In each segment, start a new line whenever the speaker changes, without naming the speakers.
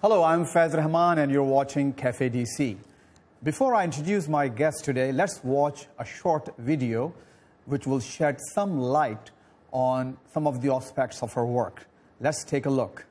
Hello, I'm Faiz Rahman and you're watching Cafe DC. Before I introduce my guest today, let's watch a short video which will shed some light on some of the aspects of her work. Let's take a look.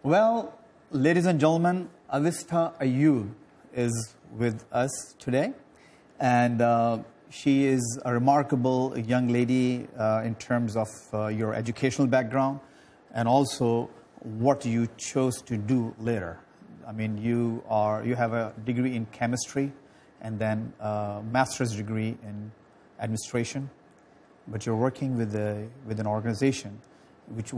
Well, ladies and gentlemen, Avista Ayub is with us today, and she is a remarkable young lady in terms of your educational background and also what you chose to do later. I mean, you have a degree in chemistry and then a master's degree in administration, but you're working with an organization which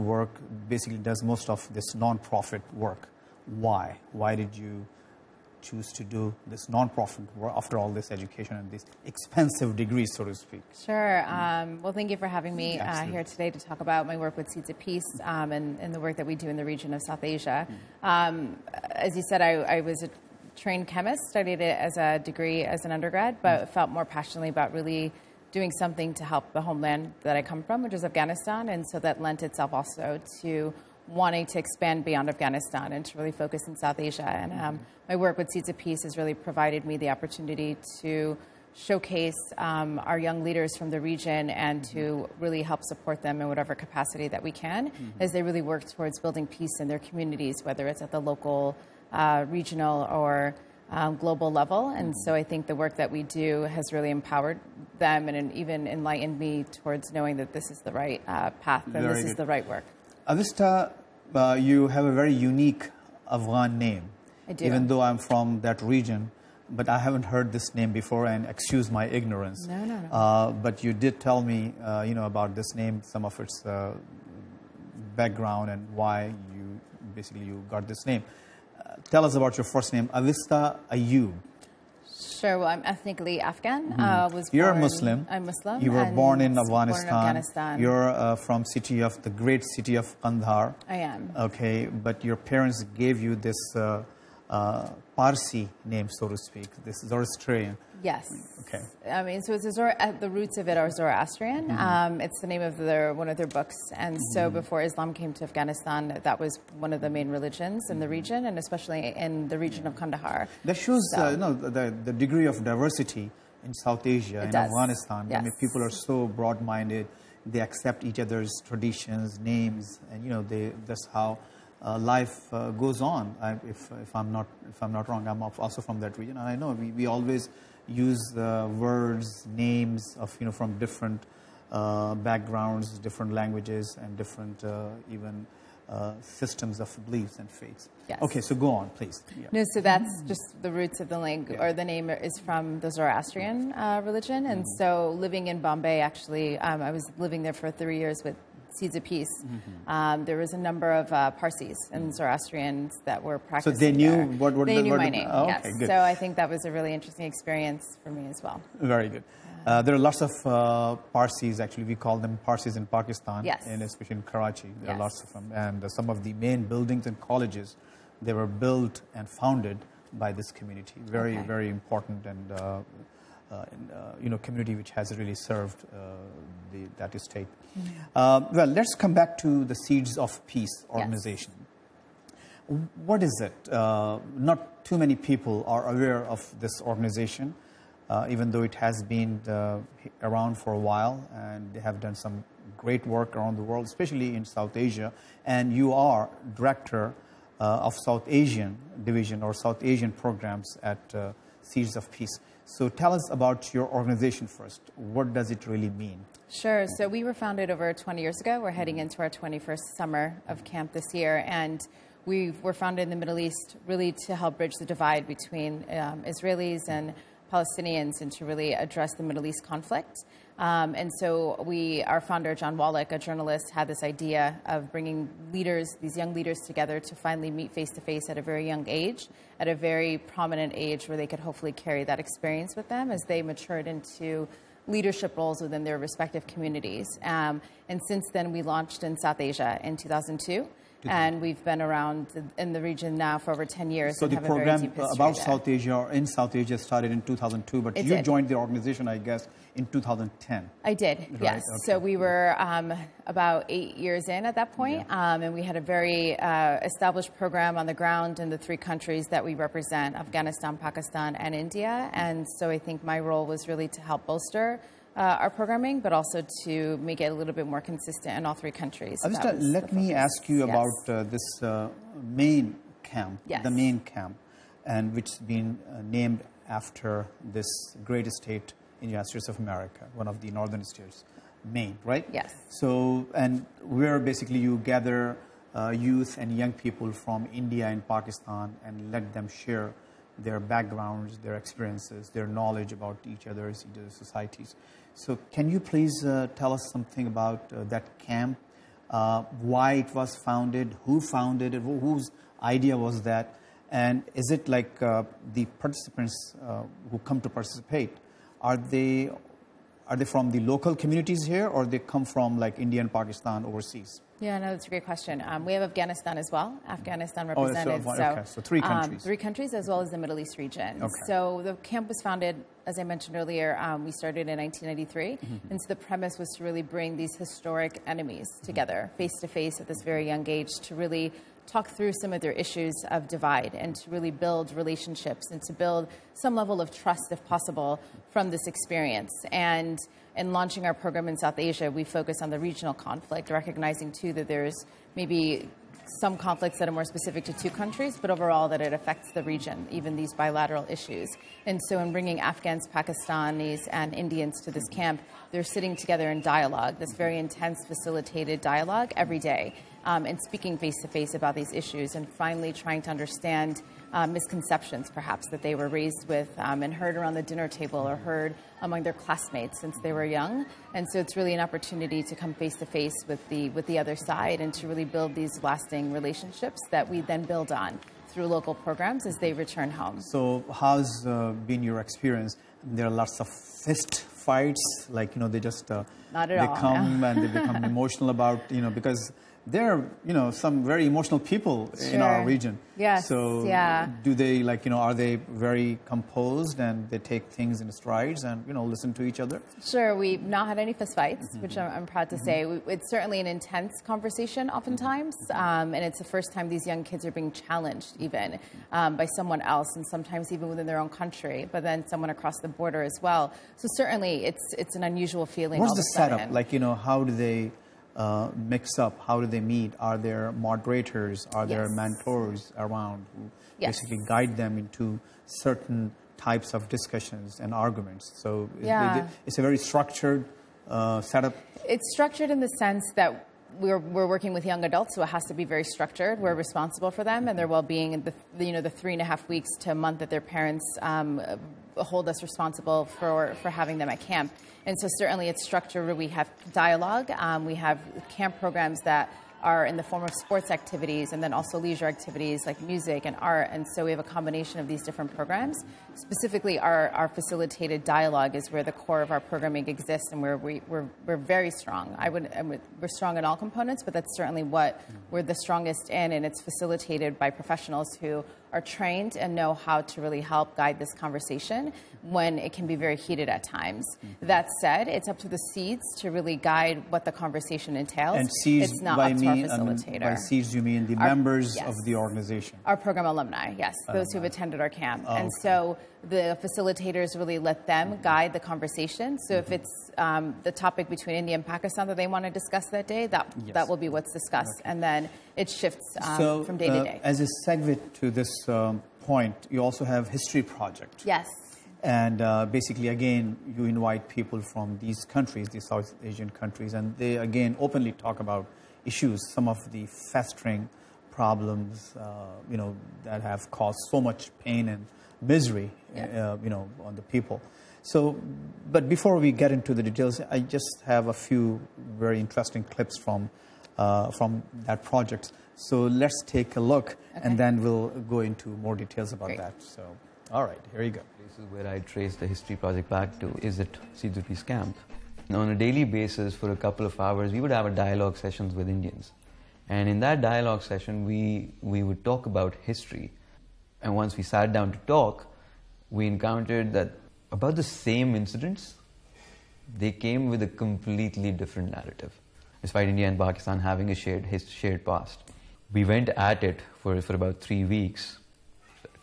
basically does most of this non-profit work. Why? Why did you choose to do this non-profit work after all this education and these expensive degrees, so to speak?
Sure. Well, thank you for having me here today to talk about my work with Seeds of Peace and the work that we do in the region of South Asia. As you said, I was a trained chemist, studied it as a degree as an undergrad, but felt more passionately about really doing something to help the homeland that I come from, which is Afghanistan. And so that lent itself also to wanting to expand beyond Afghanistan and to really focus in South Asia. And my work with Seeds of Peace has really provided me the opportunity to showcase our young leaders from the region and to really help support them in whatever capacity that we can as they really work towards building peace in their communities, whether it's at the local, regional, or global level. And so I think the work that we do has really empowered them and even enlightened me towards knowing that this is the right path and this is the right work.
Avista, you have a very unique Afghan name.
I do.
Even though I'm from that region, but I haven't heard this name before, and excuse my ignorance.
No.
But you did tell me, about this name, some of its background and why you got this name. Tell us about your first name, Avista Ayub.
Sure. Well, I'm ethnically Afghan.
You're a Muslim.
I'm Muslim.
You were born in Afghanistan.
Born in Afghanistan.
You're from the great city of Kandahar.
I am.
Okay, but your parents gave you this Parsi name, so to speak, this Zoroastrian.
Yes.
Okay.
I mean, so it's the roots of it are Zoroastrian. It's the name of one of their books. And so before Islam came to Afghanistan, that was one of the main religions in the region, and especially in the region of Kandahar.
That shows the degree of diversity in South Asia, in Afghanistan.
Yes.
I mean, people are so broad-minded. They accept each other's traditions, names, and that's how life goes on. If I'm not wrong, I'm also from that region, and I know we always use words, names of from different backgrounds, different languages, and different even systems of beliefs and faiths.
Yes.
Okay, so go on, please. Yeah.
No, so that's just the roots of the language, or the name is from the Zoroastrian religion. And so living in Bombay, actually, I was living there for 3 years with Seeds of Peace. There was a number of Parsis and Zoroastrians that were practicing.
So they knew
there. They knew my name.
Oh,
yes.
Okay, good.
So I think that was a really interesting experience for me as well.
Very good. There are lots of Parsis, actually. We call them Parsis in Pakistan,
yes,
and especially in Karachi. There are lots of them. And some of the main buildings and colleges, they were built and founded by this community. Very, very important and community which has really served that estate. Well, let's come back to the Seeds of Peace organization. Yes. What is it? Not too many people are aware of this organization, even though it has been around for a while, and they have done some great work around the world, especially in South Asia. And you are director of South Asian division or South Asian programs at Seeds of Peace. So tell us about your organization first. What does it really mean?
Sure. So we were founded over 20 years ago. We're heading into our 21st summer of camp this year. And we were founded in the Middle East really to help bridge the divide between Israelis and Palestinians and to really address the Middle East conflict. And so our founder, John Wallach, a journalist, had this idea of bringing leaders, these young leaders together to finally meet face-to-face at a very young age, at a very prominent age where they could hopefully carry that experience with them as they matured into leadership roles within their respective communities. And since then, we launched in South Asia in 2002. And we've been around in the region now for over 10 years.
So the program about South Asia or in South Asia started in 2002, but you joined the organization, I guess, in 2010.
I did,
right?
yes. Okay. So we were about 8 years in at that point, and we had a very established program on the ground in the 3 countries that we represent, Afghanistan, Pakistan, and India. And so I think my role was really to help bolster our programming, but also to make it a little bit more consistent in all 3 countries. So
let me ask you about this main camp, the main camp, and which has been named after this great state in the United States of America, one of the northern states, Maine, right?
Yes.
So, and where basically you gather youth and young people from India and Pakistan and let them share their backgrounds, their experiences, their knowledge about each other's societies. So can you please tell us something about that camp, why it was founded, who founded it, whose idea was that, and is it like the participants who come to participate, are they from the local communities here, or they come from like India and Pakistan overseas?
Yeah, no, that's a great question. We have Afghanistan as well. Afghanistan represented.
So 3 countries.
3 countries as well as the Middle East region.
Okay.
So the camp was founded, as I mentioned earlier, we started in 1993. And so the premise was to really bring these historic enemies together face to face at this very young age to really talk through some of their issues of divide and to really build relationships and to build some level of trust, if possible, from this experience. And in launching our program in South Asia, we focus on the regional conflict, recognizing, too, that there's maybe some conflicts that are more specific to 2 countries, but overall that it affects the region, even these bilateral issues. And so in bringing Afghans, Pakistanis, and Indians to this camp, they're sitting together in dialogue, this very intense, facilitated dialogue every day, and speaking face-to-face about these issues and finally trying to understand misconceptions, perhaps, that they were raised with and heard around the dinner table or heard among their classmates since they were young. And so it's really an opportunity to come face-to-face with the other side and to really build these lasting relationships that we then build on through local programs as they return home.
So how's been your experience? There are lots of fist fights, like, they just
Not at all,
come and they become emotional about, because there are, some very emotional people in our region.
Yes.
So do they, are they very composed and they take things in strides and, listen to each other?
Sure. We've not had any fist fights, which I'm proud to say. It's certainly an intense conversation oftentimes, and it's the first time these young kids are being challenged even by someone else, and sometimes even within their own country, but then someone across the border as well. So certainly it's an unusual feeling.
What's the setup? How do they mix up? How do they meet? Are there moderators? Are there mentors around who basically guide them into certain types of discussions and arguments? So it's a very structured setup.
It's structured in the sense that we're working with young adults, so it has to be very structured. We're responsible for them and their well-being, and the 3.5 weeks to a month that their parents hold us responsible for having them at camp. And so certainly it's structured where we have dialogue. We have camp programs that are in the form of sports activities and then also leisure activities like music and art. And so we have a combination of these different programs. Specifically, our facilitated dialogue is where the core of our programming exists and where we're very strong. We're strong in all components, but that's certainly what we're the strongest in, and it's facilitated by professionals who are trained and know how to really help guide this conversation when it can be very heated at times. That said, it's up to the seeds to really guide what the conversation entails.
And seeds,
it's not up to our facilitator.
By seeds, you mean the members of the organization?
Our program alumni, yes, those who've attended our camp. And so the facilitators really let them guide the conversation. So if it's the topic between India and Pakistan that they want to discuss that day, that will be what's discussed. And then it shifts from day to day.
As a segue to this point, you also have History Project.
Yes.
And basically, again, you invite people from these countries, these South Asian countries, and they, again, openly talk about issues, some of the festering problems, that have caused so much pain and misery, on the people. So, but before we get into the details, I just have a few very interesting clips from that project. So let's take a look, and then we'll go into more details about that. So, All right, here you go.
Places where I trace the history project back to is at Seeds of Peace camp. And on a daily basis, for a couple of hours, we would have a dialogue sessions with Indians. And in that dialogue session, we would talk about history. And once we sat down to talk, we encountered that about the same incidents, they came with a completely different narrative, despite India and Pakistan having a shared past. We went at it for about 3 weeks.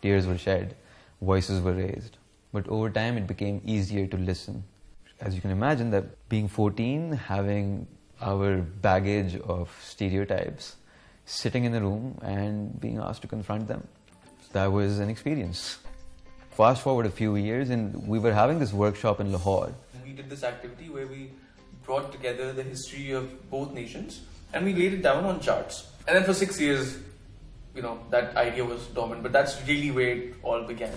Tears were shed, voices were raised. But over time, it became easier to listen. As you can imagine, that being 14, having our baggage of stereotypes, sitting in a room and being asked to confront them, that was an experience. Fast forward a few years, and we were having this workshop in Lahore.
We did this activity where we brought together the history of both nations and we laid it down on charts. And then for 6 years, that idea was dormant, but that's really where it all began.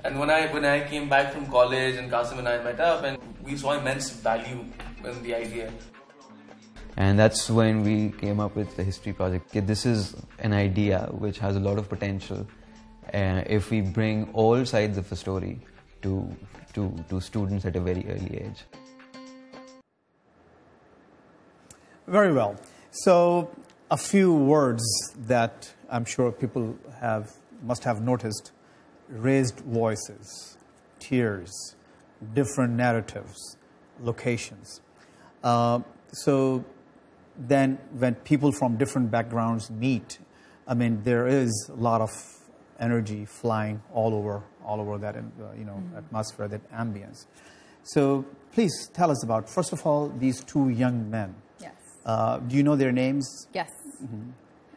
And when I came back from college and Qasim and I met up, and we saw immense value in the idea.
And that's when we came up with the history project. This is an idea which has a lot of potential. If we bring all sides of the story to students at a very early age.
Very well. So a few words that I'm sure people must have noticed: raised voices, tears, different narratives, locations. So then when people from different backgrounds meet, I mean, there is a lot of energy flying all over that atmosphere, that ambience. So please tell us about, first of all, these two young men.
Yes.
Do you know their names?
Yes.
Mm-hmm.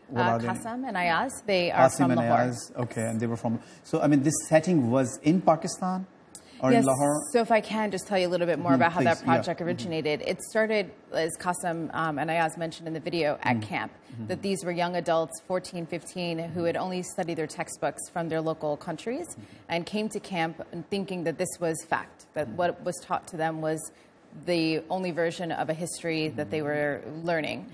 What are they?
Qasim and Ayaz. They are from Lahore.
Okay, and they were from. So I mean, this setting was in Pakistan or
yes,
in Lahore?
So if I can just tell you a little bit more about how that project
yeah.
originated. It started, as Qasim and Ayaz mentioned in the video, at camp. That these were young adults, 14, 15, who had only studied their textbooks from their local countries and came to camp thinking that this was fact, that what was taught to them was the only version of a history that they were learning.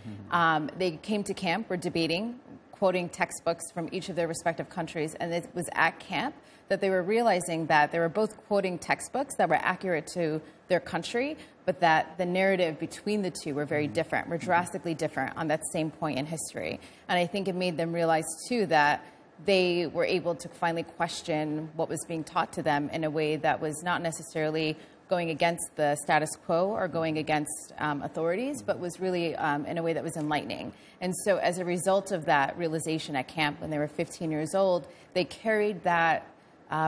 They came to camp, were debating, quoting textbooks from each of their respective countries, and it was at camp that they were realizing that they were both quoting textbooks that were accurate to their country, but that the narrative between the two were very different, were drastically different on that same point in history. And I think it made them realize, too, that they were able to finally question what was being taught to them in a way that was not necessarily going against the status quo or going against authorities, but was really in a way that was enlightening. And so as a result of that realization at camp when they were 15 years old, they carried that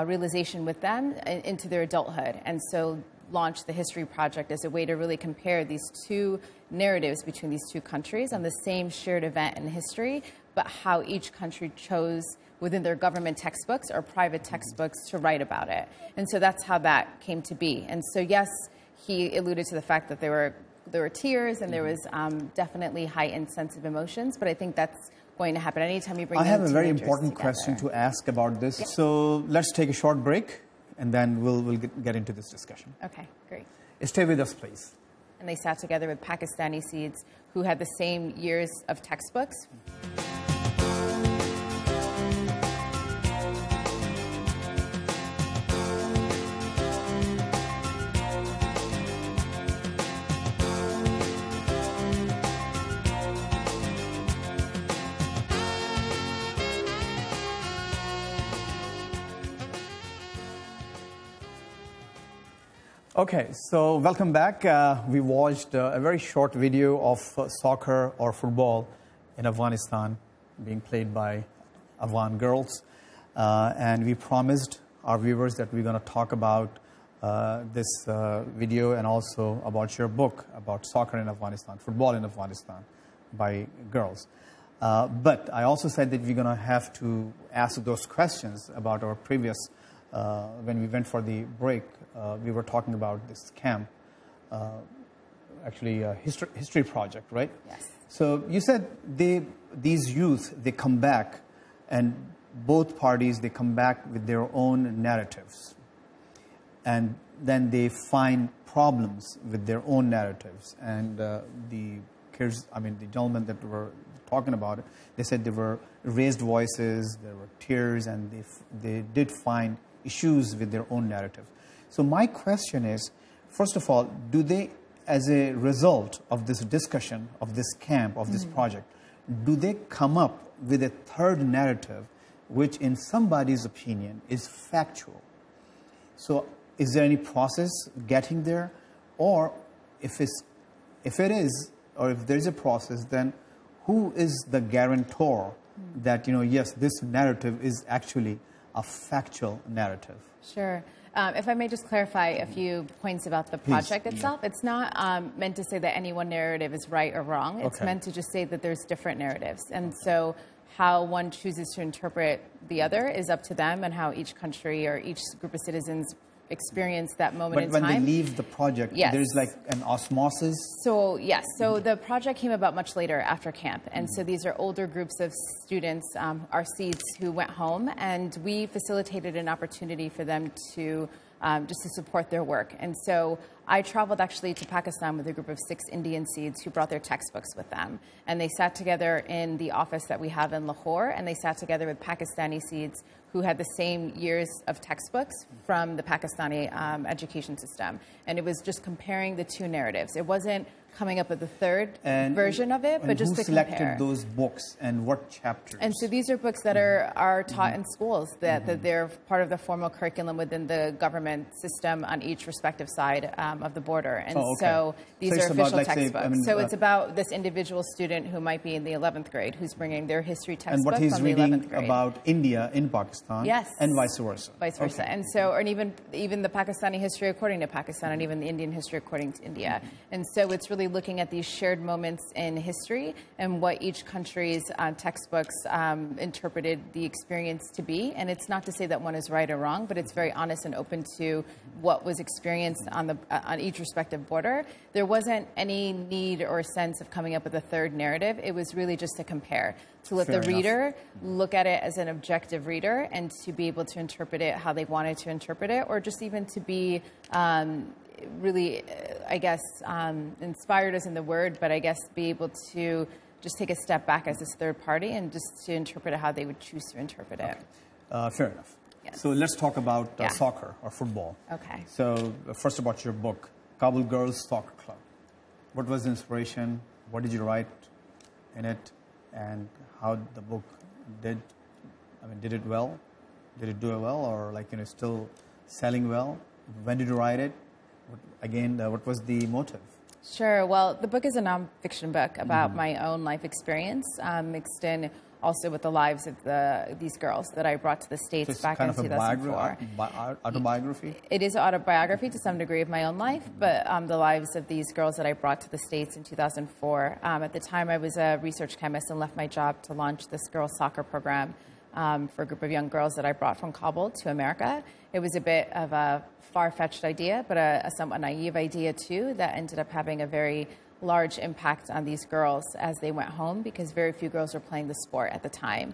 realization with them into their adulthood, and so launched the History Project as a way to really compare these two narratives between these two countries on the same shared event in history, but how each country chose within their government textbooks or private textbooks to write about it. And so that's how that came to be. And so yes, he alluded to the fact that there were tears and there was definitely heightened sense of emotions, but I think that's going to happen anytime you bring.
I have a very important question to ask about this. Yeah. So let's take a short break, and then we'll get into this discussion.
Okay, great.
Stay with us, please.
And they sat together with Pakistani Seeds, who had the same years of textbooks.
Okay, so welcome back. We watched a very short video of soccer or football in Afghanistan being played by Afghan girls. And we promised our viewers that we're going to talk about this video and also about your book about soccer in Afghanistan, football in Afghanistan by girls. But I also said that we're going to have to ask those questions about our previous when we went for the break, we were talking about this camp, actually a history project, right?
Yes.
So you said these youth, they come back, and both parties, they come back with their own narratives. And then they find problems with their own narratives. And the kids, I mean, the gentlemen that were talking about it, they said there were raised voices, there were tears, and they did find issues with their own narrative. So my question is, first of all, do they, as a result of this discussion, of this camp, of this project, do they come up with a third narrative which in somebody's opinion is factual? So is there any process getting there? Or if it is, or if there's a process, then who is the guarantor that, yes, this narrative is actually a factual narrative?
Sure. If I may just clarify a few points about the project itself. It's not meant to say that any one narrative is right or wrong. It's meant to just say that there's different narratives. And so how one chooses to interpret the other is up to them, and how each country or each group of citizens experience that moment in time.
But when they leave the project, there's like an osmosis?
So, yes. So the project came about much later after camp. And so these are older groups of students, our seeds, who went home. And we facilitated an opportunity for them to just to support their work. And so I traveled actually to Pakistan with a group of 6 Indian seeds who brought their textbooks with them. And they sat together in the office that we have in Lahore, and they sat together with Pakistani seeds who had the same years of textbooks from the Pakistani education system. And it was just comparing the two narratives. It wasn't coming up with the third version of it, but just to compare.
Who selected those books and what chapters?
And so these are books that are taught in schools, that they're part of the formal curriculum within the government system on each respective side of the border. And so these are official textbooks. So it's about this individual student who might be in the 11th grade who's bringing their history textbook from the 11th grade.
And what he's reading about India in Pakistan, and vice versa.
Vice versa. And so, and even the Pakistani history according to Pakistan, and even the Indian history according to India. And so it's really looking at these shared moments in history and what each country's textbooks interpreted the experience to be. And it's not to say that one is right or wrong, but it's very honest and open to what was experienced on each respective border. There wasn't any need or sense of coming up with a third narrative. It was really just to compare, to let the reader look at it as an objective reader and to be able to interpret it how they wanted to interpret it, or just even to be really, I guess, inspired isn't the word, but I guess be able to just take a step back as this third party and just to interpret it how they would choose to interpret it.
Fair enough.
Yes.
So let's talk about soccer or football.
Okay.
So first about your book, Kabul Girls Soccer Club. What was the inspiration? What did you write in it? And how the book did? I mean, did it well? Did it do it well, or still selling well? When did you write it? What was the motive?
Sure. Well, the book is a nonfiction book about my own life experience, mixed in also with the lives of these girls that I brought to the States back in 2004.
Autobiography?
It is an autobiography to some degree of my own life, but the lives of these girls that I brought to the States in 2004. At the time, I was a research chemist and left my job to launch this girls' soccer program for a group of young girls that I brought from Kabul to America. It was a bit of a far-fetched idea, but a somewhat naive idea too, that ended up having a very large impact on these girls as they went home, because very few girls were playing the sport at the time.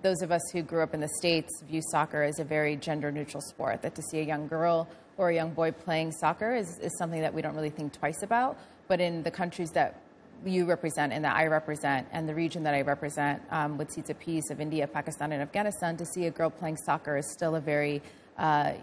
Those of us who grew up in the States view soccer as a very gender-neutral sport, that to see a young girl or a young boy playing soccer is something that we don't really think twice about. But in the countries that you represent and that I represent, and the region that I represent with Seeds of Peace of India, Pakistan, and Afghanistan, to see a girl playing soccer is still a very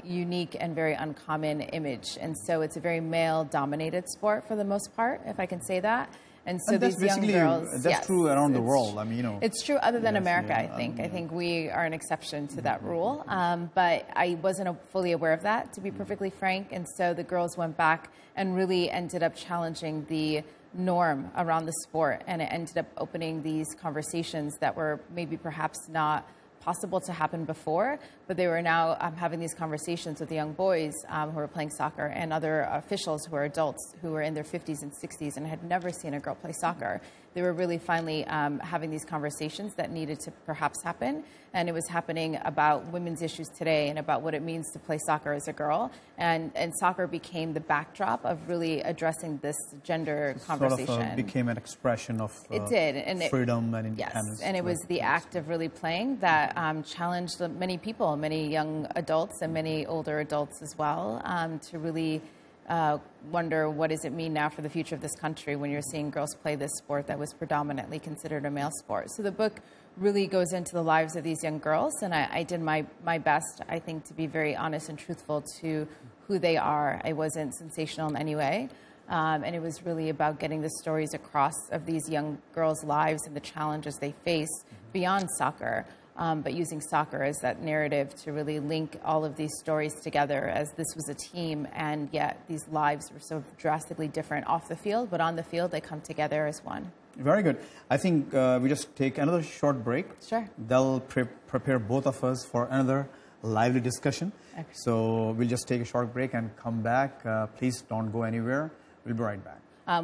unique and very uncommon image. And so it's a very male-dominated sport for the most part, if I can say that. And so these young girls...
That's true around the world. I mean,
It's true other than America, I think. I think we are an exception to that rule. But I wasn't fully aware of that, to be perfectly frank. And so the girls went back and really ended up challenging the norm around the sport. And it ended up opening these conversations that were maybe perhaps not possible to happen before, but they were now having these conversations with the young boys who were playing soccer and other officials who were adults who were in their 50s and 60s and had never seen a girl play soccer. They were really finally having these conversations that needed to perhaps happen, and it was happening about women's issues today and about what it means to play soccer as a girl, and soccer became the backdrop of really addressing this gender conversation.
Sort of became an expression of freedom and independence.
Yes, and it was the act of really playing that challenged many people, many young adults and many older adults as well, to really wonder, what does it mean now for the future of this country when you're seeing girls play this sport that was predominantly considered a male sport? So the book really goes into the lives of these young girls, and I did my best, I think, to be very honest and truthful to who they are. I wasn't sensational in any way, and it was really about getting the stories across of these young girls' lives and the challenges they face beyond soccer, but using soccer as that narrative to really link all of these stories together, as this was a team, and yet these lives were so drastically different off the field, but on the field they come together as one.
Very good. I think we just take another short break.
Sure.
They'll prepare both of us for another lively discussion. Okay. So we'll just take a short break and come back. Please don't go anywhere. We'll be right back.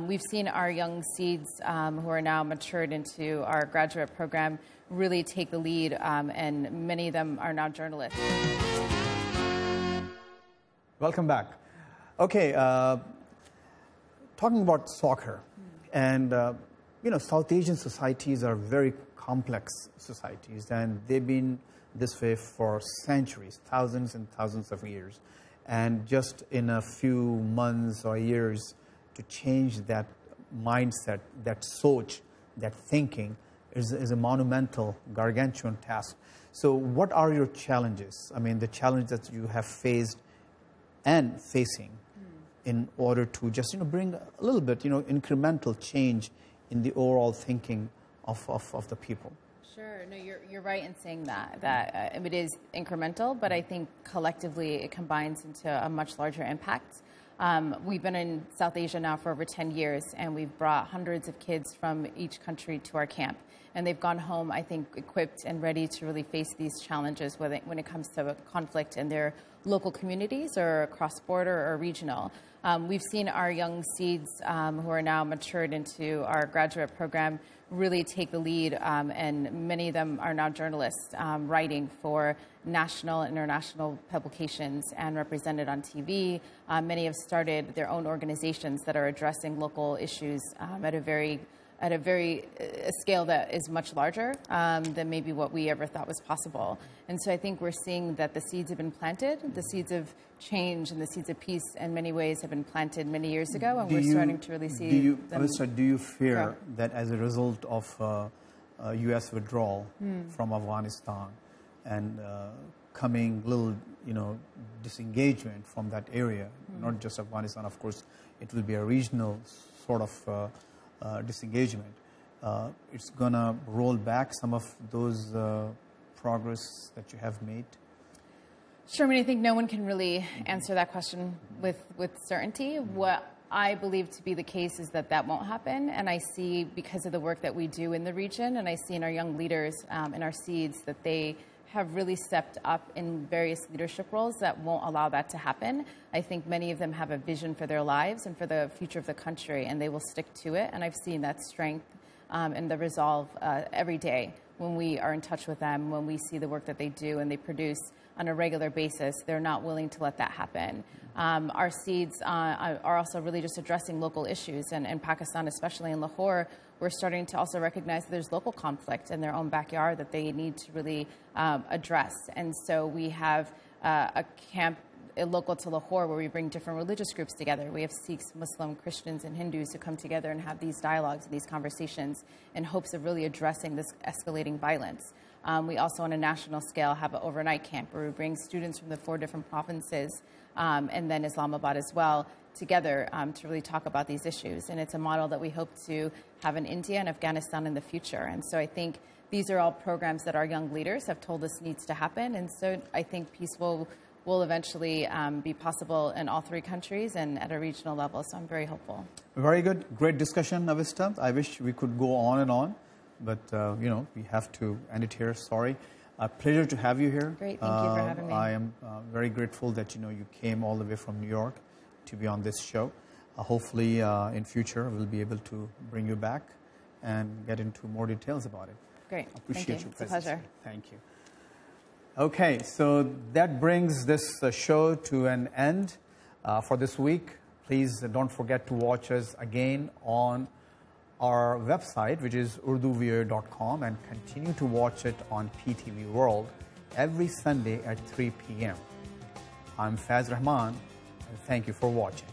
We've seen our young seeds who are now matured into our graduate program really take the lead, and many of them are now journalists.
Welcome back. Okay, talking about soccer, and you know, South Asian societies are very complex societies, and they've been this way for centuries, thousands and thousands of years. And just in a few months or years, to change that mindset, that soch, that thinking, is a monumental, gargantuan task. So what are your challenges? I mean, the challenge that you have faced and facing in order to just, you know, bring a little bit, you know, incremental change in the overall thinking of the people.
Sure. No, you're right in saying that it is incremental, but I think collectively it combines into a much larger impact. We've been in South Asia now for over 10 years, and we've brought hundreds of kids from each country to our camp. And they've gone home, I think, equipped and ready to really face these challenges when it comes to conflict in their local communities or cross-border or regional. We've seen our young seeds who are now matured into our graduate program really take the lead, and many of them are now journalists writing for national and international publications and represented on TV. Many have started their own organizations that are addressing local issues at a scale that is much larger than maybe what we ever thought was possible. And so I think we're seeing that the seeds have been planted, the seeds of change and the seeds of peace in many ways have been planted many years ago, and we're starting to really see them.
Do you fear that as a result of U.S. withdrawal from Afghanistan and coming little, you know, disengagement from that area, not just Afghanistan, of course, it will be a regional sort of disengagement, it's going to roll back some of those progress that you have made?
Sure. I mean, I think no one can really answer that question with certainty. What I believe to be the case is that won't happen. And I see, because of the work that we do in the region, and I see in our young leaders and our seeds, that they have really stepped up in various leadership roles that won't allow that to happen. I think many of them have a vision for their lives and for the future of the country, and they will stick to it. And I've seen that strength and the resolve every day when we are in touch with them, when we see the work that they do and they produce on a regular basis. They're not willing to let that happen. Our seeds are also really just addressing local issues. And in Pakistan, especially in Lahore, we're starting to also recognize that there's local conflict in their own backyard that they need to really address. And so we have a camp local to Lahore where we bring different religious groups together. We have Sikhs, Muslim, Christians, and Hindus who come together and have these dialogues and these conversations in hopes of really addressing this escalating violence. We also, on a national scale, have an overnight camp where we bring students from the 4 different provinces and then Islamabad as well together to really talk about these issues. And it's a model that we hope to have in India and Afghanistan in the future. And so I think these are all programs that our young leaders have told us needs to happen. And so I think peace will eventually be possible in all 3 countries and at a regional level. So I'm very hopeful.
Very good. Great discussion, Avista. I wish we could go on and on, but you know, we have to end it here. Sorry. A pleasure to have you here.
Great. Thank you for having me.
I am very grateful that, you know, you came all the way from New York to be on this show. Hopefully in future we'll be able to bring you back and get into more details about it.
Great.
Appreciate
Thank you.
your
It's a
presence.
pleasure.
Thank you. Okay, so that brings this show to an end for this week. Please don't forget to watch us again on our website, which is urduvoa.com, and continue to watch it on PTV World every Sunday at 3 p.m. I'm Faz Rahman, and thank you for watching.